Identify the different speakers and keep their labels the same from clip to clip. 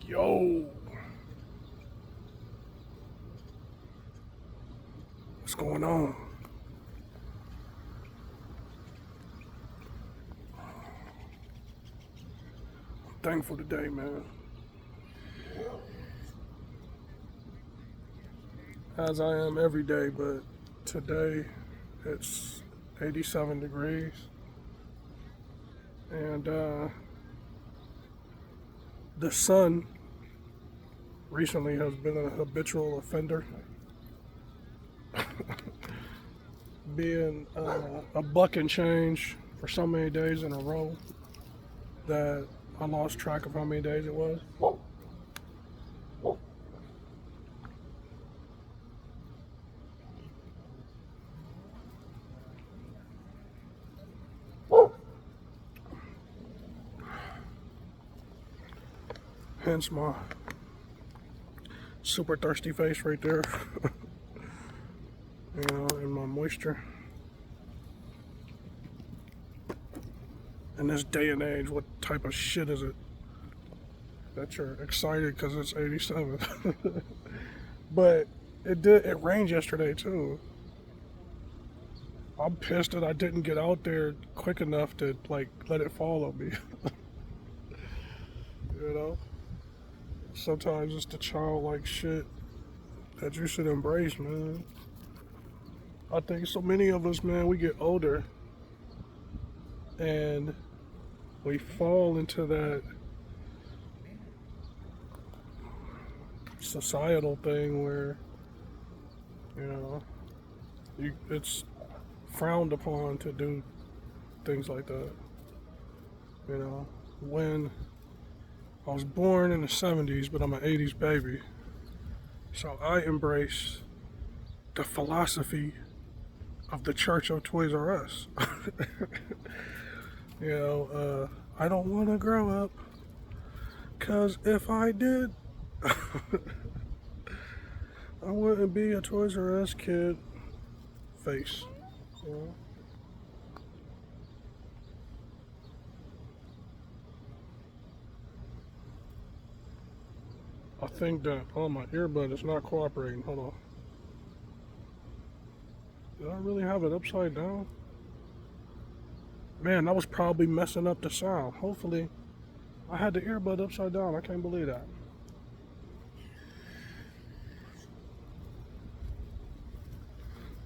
Speaker 1: Yo, what's going on? I'm thankful today, man. As I am every day, but today it's 87 degrees. And the sun recently has been a habitual offender, being a buck and change for so many days in a row that I lost track of how many days it was. Hence my super thirsty face right there, and my moisture. In this day and age, what type of shit is it that you're excited because it's 87? But it rained yesterday too. I'm pissed that I didn't get out there quick enough to like let it fall on me. you know? Sometimes it's the childlike shit that you should embrace, man. I think so many of us, man, we get older and we fall into that societal thing where, you know, it's frowned upon to do things like that. When I was born in the 70s, but I'm an 80s baby, so I embrace the philosophy of the Church of Toys R Us. I don't want to grow up, because if I did, I wouldn't be a Toys R Us kid face. You know? I think that, my earbud is not cooperating. Hold on. Did I really have it upside down? Man, that was probably messing up the sound. Hopefully, I had the earbud upside down. I can't believe that.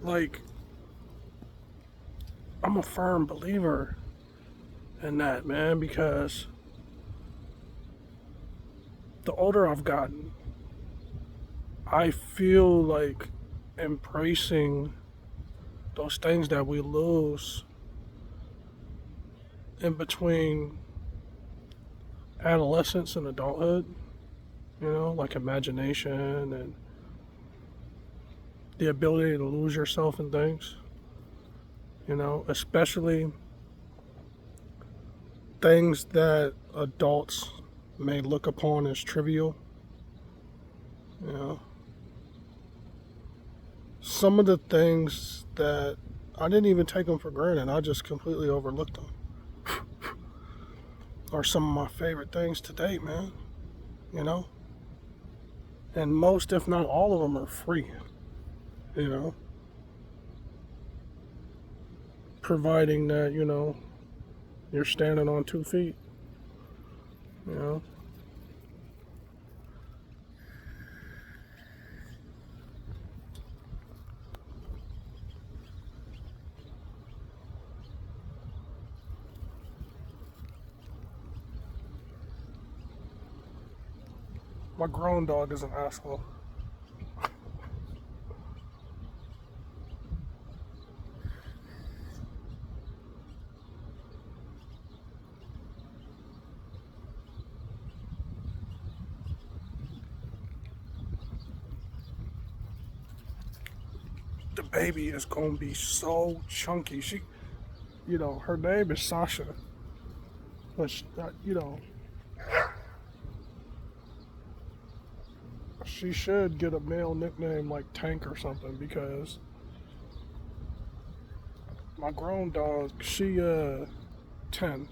Speaker 1: Like, I'm a firm believer in that, man, because the older I've gotten, I feel like embracing those things that we lose in between adolescence and adulthood, like imagination and the ability to lose yourself in things, especially things that adults may look upon as trivial. You know, some of the things that I didn't even take them for granted, I just completely overlooked them, are some of my favorite things to date, man. And most, if not all of them, are free. Providing that, you're standing on 2 feet. You know, my grown dog is an asshole. The baby is gonna be so chunky. Her name is Sasha, but she should get a male nickname like Tank or something, because my grown dog, she 10 and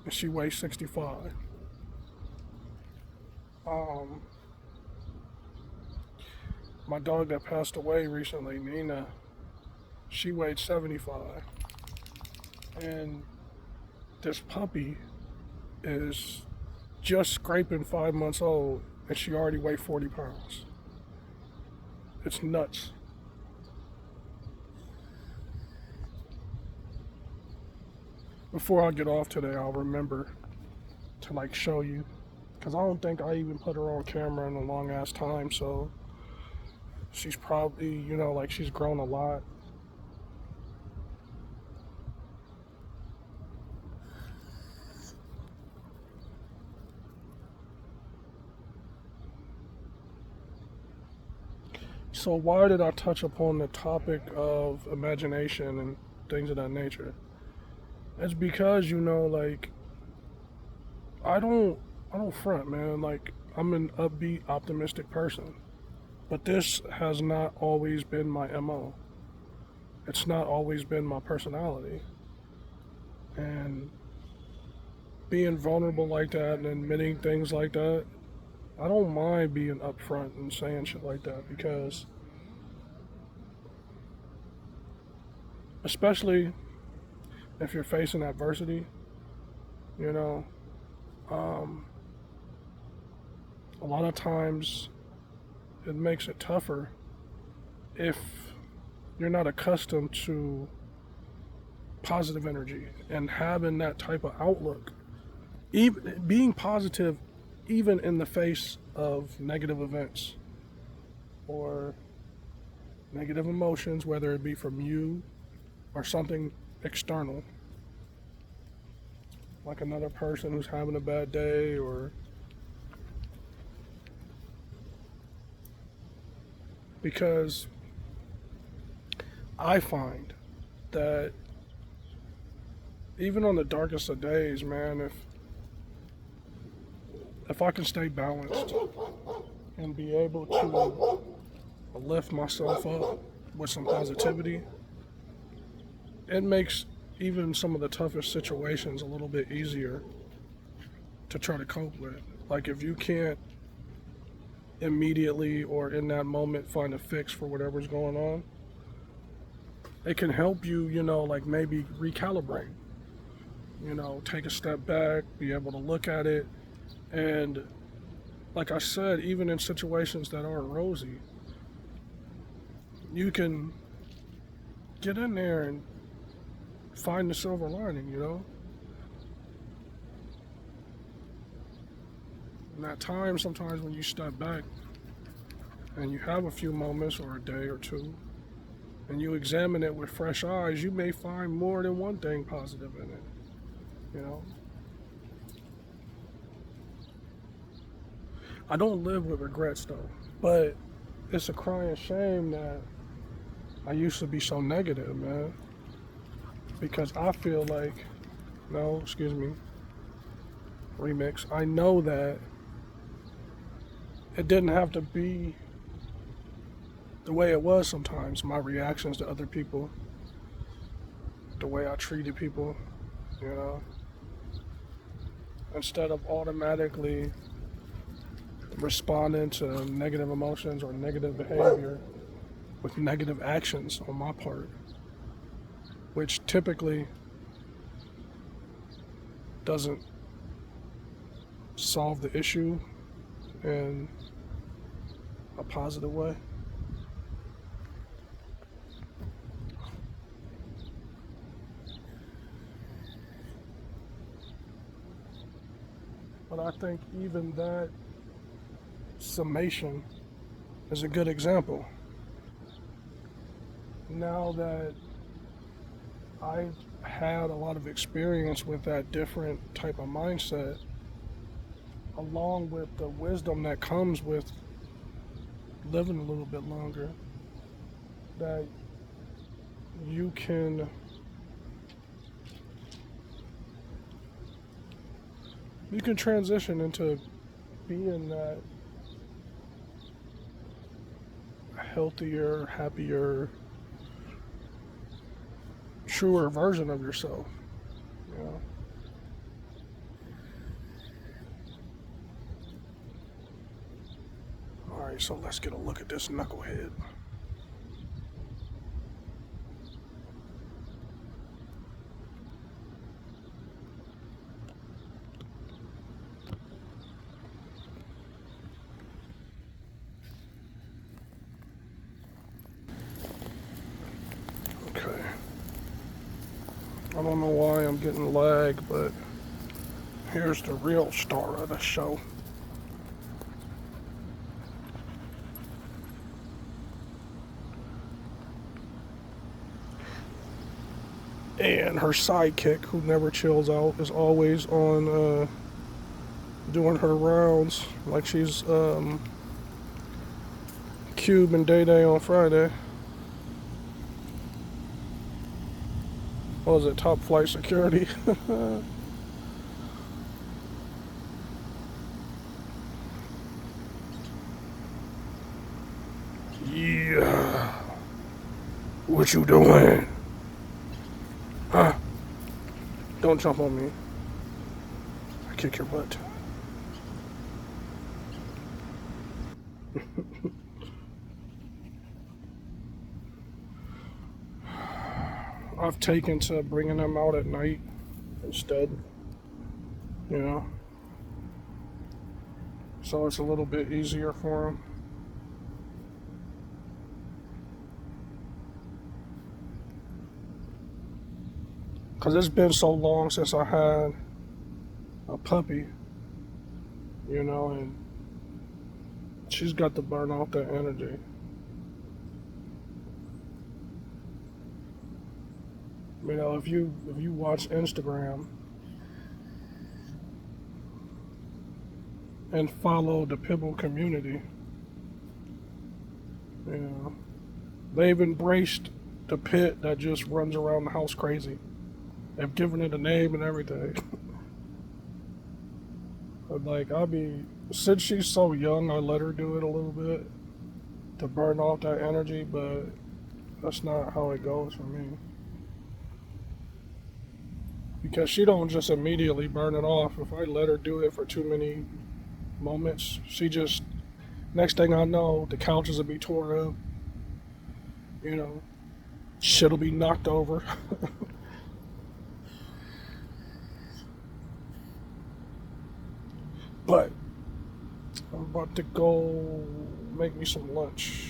Speaker 1: she weighs 65. Um, my dog that passed away recently, Nina, she weighed 75. And this puppy is just scraping 5 months old, and she already weighed 40 pounds. It's nuts. Before I get off today, I'll remember to like show you, because I don't think I even put her on camera in a long ass time. So she's probably, like she's grown a lot. So why did I touch upon the topic of imagination and things of that nature? It's because, like I don't I don't front, man. Like I'm an upbeat, optimistic person. But this has not always been my MO. It's not always been my personality. And being vulnerable like that and admitting things like that, I don't mind being upfront and saying shit like that, because especially if you're facing adversity, you know, um, a lot of times it makes it tougher if you're not accustomed to positive energy and having that type of outlook. Even being positive, even in the face of negative events or negative emotions, whether it be from you or something external, like another person who's having a bad day, or because I find that even on the darkest of days, man, if I can stay balanced and be able to lift myself up with some positivity, it makes even some of the toughest situations a little bit easier to try to cope with. Like if you can't immediately or in that moment find a fix for whatever's going on, it can help you, like maybe recalibrate, take a step back, be able to look at it. And like I said, even in situations that aren't rosy, you can get in there and find the silver lining. And at times, sometimes when you step back and you have a few moments or a day or two and you examine it with fresh eyes, you may find more than one thing positive in it. I don't live with regrets though, but it's a crying shame that I used to be so negative, man. Because I feel like, no, excuse me, remix. I know that it didn't have to be the way it was sometimes. My reactions to other people, the way I treated people, you know, instead of automatically responding to negative emotions or negative behavior with negative actions on my part, which typically doesn't solve the issue in a positive way. But I think even that summation is a good example. Now that I've had a lot of experience with that different type of mindset, along with the wisdom that comes with living a little bit longer, that you can transition into being that healthier, happier, truer version of yourself. You know? Alright, so let's get a look at this knucklehead. Okay. I don't know why I'm getting lag, but here's the real star of the show. And her sidekick, who never chills out, is always on doing her rounds like she's Cube and Day Day on Friday. What was it? Top Flight Security. Yeah. What you doing? Huh? Don't jump on me. I kick your butt. I've taken to bringing them out at night instead. You know? So it's a little bit easier for them. Because it's been so long since I had a puppy, you know, and she's got to burn off that energy. You know, if you watch Instagram and follow the Pibble community, you know, they've embraced the pit that just runs around the house crazy. They've given it a name and everything. But like, since she's so young, I let her do it a little bit to burn off that energy, but that's not how it goes for me. Because she don't just immediately burn it off. If I let her do it for too many moments, next thing I know, the couches will be torn up. You know, shit'll be knocked over. But I'm about to go make me some lunch.